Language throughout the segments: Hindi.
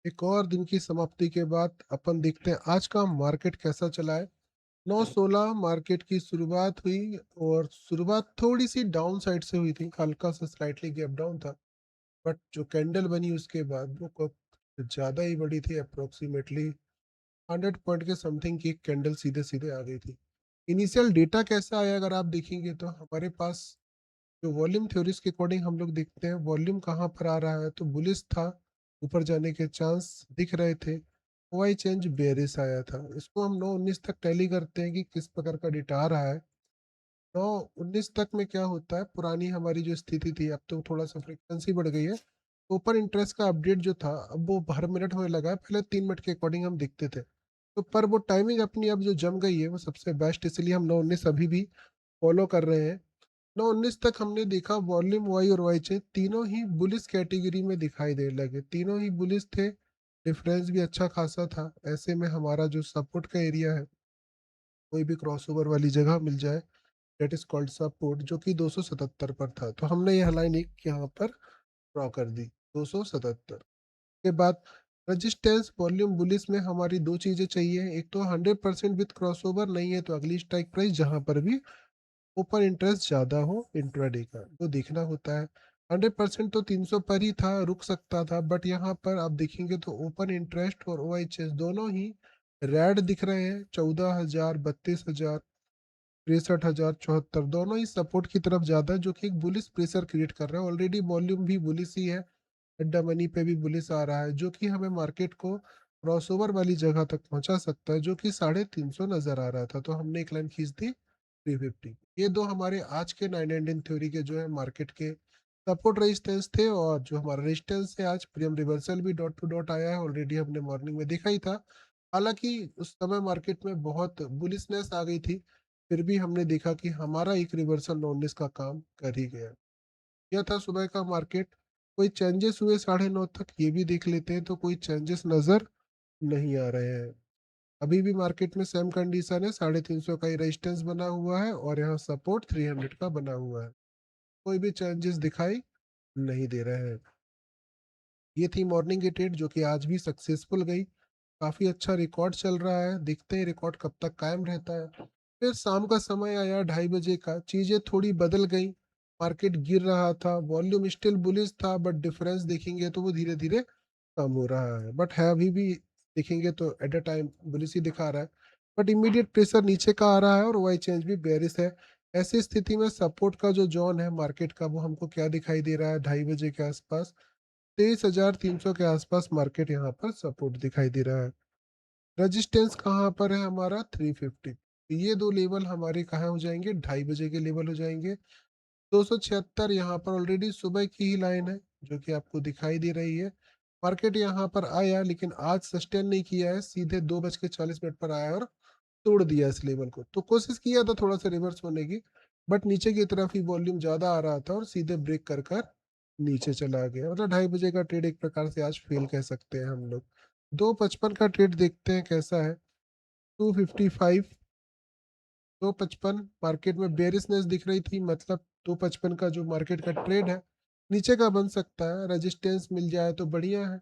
एक और दिन की समाप्ति के बाद अपन देखते हैं आज का मार्केट कैसा चला है। 9:16 मार्केट की शुरुआत हुई और शुरुआत थोड़ी सी डाउन साइड से हुई थी, हल्का सा स्लाइटली गैप डाउन था। बट जो कैंडल बनी उसके बाद वो कुछ ज़्यादा ही बड़ी थी, अप्रोक्सीमेटली 100 पॉइंट के समथिंग की कैंडल सीधे सीधे आ गई थी। इनिशियल डेटा कैसा आया अगर आप देखेंगे तो हमारे पास जो वॉल्यूम थ्योरीज के अकॉर्डिंग हम लोग देखते हैं वॉल्यूम कहाँ पर आ रहा है तो बुलिश था, ऊपर जाने के चांस दिख रहे थे। वाई चेंज बेरिस आया था। इसको हम 9:19 तक टैली करते हैं कि किस प्रकार का डेटा आ रहा है। 9:19 तक में क्या होता है, पुरानी हमारी जो स्थिति थी अब तो थोड़ा सा फ्रिक्वेंसी बढ़ गई है। ओपन इंटरेस्ट का अपडेट जो था अब वो हर मिनट होने लगा है, पहले 3 मिनट के अकॉर्डिंग हम देखते थे। तो पर वो टाइमिंग अपनी अब जो जम गई है वो सबसे बेस्ट, इसलिए हम 9:19 अभी भी फॉलो कर रहे हैं। 9:19 तक हमने देखा वॉल्यूम वाई और वाई चे तीनों ही बुलिस कैटेगरी में दिखाई देने लगे, तीनों ही बुलिस थे। डिफरेंस भी अच्छा खासा था। ऐसे में हमारा जो सपोर्ट का एरिया है, कोई भी क्रॉसओवर वाली जगह मिल जाए, डेट इज कॉल्ड सपोर्ट, जो कि 277 पर था, तो हमने यह लाइन एक यहाँ पर ड्रॉ कर दी 277 के बाद। रजिस्टेंस वॉल्यूम बुलिस में हमारी दो चीजें चाहिए, एक तो 100% विथ क्रॉसओवर, नहीं है तो अगली स्ट्राइक प्राइस जहां पर भी ओपन इंटरेस्ट ज्यादा हो इंट्राडे का वो देखना होता है। 100% तो 300 पर ही था, रुक सकता था, बट यहाँ पर आप देखेंगे तो ओपन इंटरेस्ट और ओ एच एस दोनों ही रेड दिख रहे हैं। 14,000, 32,000, 63,000, 74 दोनों ही सपोर्ट की तरफ ज्यादा है, जो कि एक बुलिस प्रेशर क्रिएट कर रहा है। ऑलरेडी वॉल्यूम भी बुलिस ही है, अड्डा मनी पे भी बुलिस आ रहा है, जो कि हमें मार्केट को क्रॉसओवर वाली जगह तक पहुंचा सकता है, जो कि 350 नजर आ रहा था। तो हमने एक लाइन खींच दी 350। ये दो हमारे आज के 9 थ्योरी के जो है मार्केट के सपोर्ट रेजिस्टेंस थे। और जो हमारा रेजिस्टेंस है आज प्रीमियम रिवर्सल भी डॉट टू डॉट आया है, ऑलरेडी हमने मॉर्निंग में देखा ही था। हालांकि उस समय मार्केट में बहुत बुलिसनेस आ गई थी, फिर भी हमने देखा कि हमारा एक रिवर्सल 19 का काम कर ही गया। यह था सुबह का मार्केट। कोई चेंजेस हुए 9:30 तक ये भी देख लेते हैं, तो कोई चेंजेस नजर नहीं आ रहे हैं। अभी भी मार्केट में सेम कंडीशन है, 350 का ही रेजिस्टेंस बना हुआ है और यहाँ सपोर्ट 300 का बना हुआ है। कोई भी चेंजेस दिखाई नहीं दे रहे हैं। ये थी मॉर्निंग की ट्रेड जो कि आज भी सक्सेसफुल गई। काफी अच्छा रिकॉर्ड चल रहा है, देखते हैं रिकॉर्ड कब तक कायम रहता है। फिर शाम का समय आया 2:30 बजे का, चीजें थोड़ी बदल गई। मार्केट गिर रहा था, वॉल्यूम स्टिल बुलिश था, बट डिफरेंस देखेंगे तो वो धीरे धीरे कम हो रहा है, बट है अभी भी देखेंगे तो एट अ टाइम बुलिश ही दिखा रहा है। बट इमीडिएट प्रेशर नीचे का आ रहा है और वाई चेंज भी बेरिश है। ऐसी स्थिति में सपोर्ट का जो जोन है मार्केट का, वो हमको क्या दिखाई दे रहा है 2:30 बजे के आसपास, 23,300 के आसपास मार्केट यहाँ पर सपोर्ट दिखाई दे रहा है। रेजिस्टेंस कहाँ पर है हमारा 350। ये दो लेवल हमारे कहाँ हो जाएंगे, 2:30 बजे के लेवल हो जाएंगे। 276 यहाँ पर ऑलरेडी सुबह की ही लाइन है जो कि आपको दिखाई दे रही है। मार्केट यहाँ पर आया लेकिन आज सस्टेन नहीं किया है, सीधे 2:40 पर आया और तोड़ दिया इस लेवल को। तो कोशिश किया था थोड़ा सा रिवर्स होने की, बट नीचे की तरफ ही वॉल्यूम ज्यादा आ रहा था और सीधे ब्रेक कर कर नीचे चला गया। मतलब 2:30 बजे का ट्रेड एक प्रकार से आज फेल कह सकते हैं हम लोग। 2:55 का ट्रेड देखते हैं कैसा है। 255, 2:55 मार्केट में बेरिसनेस दिख रही थी, मतलब 2:55 का जो मार्केट का ट्रेड है नीचे का बन सकता है। रेजिस्टेंस मिल जाए तो बढ़िया है,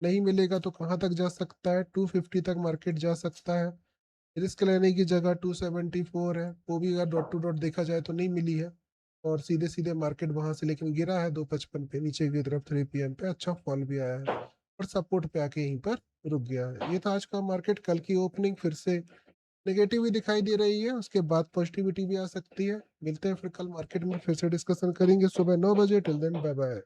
नहीं मिलेगा तो कहाँ तक जा सकता है, 250 तक मार्केट जा सकता है। रिस्क लेने की जगह 274 है, वो भी अगर डॉट टू डॉट देखा जाए तो नहीं मिली है। और सीधे सीधे मार्केट वहां से लेकिन गिरा है 2:55 पे नीचे की तरफ, 3 PM पे अच्छा फॉल भी आया है और सपोर्ट पे आके यहीं पर रुक गया है। ये था आज का मार्केट। कल की ओपनिंग फिर से नेगेटिव ही दिखाई दे रही है, उसके बाद पॉजिटिविटी भी आ सकती है। मिलते हैं फिर कल मार्केट में, फिर से डिस्कशन करेंगे सुबह 9 बजे। Till then bye bye.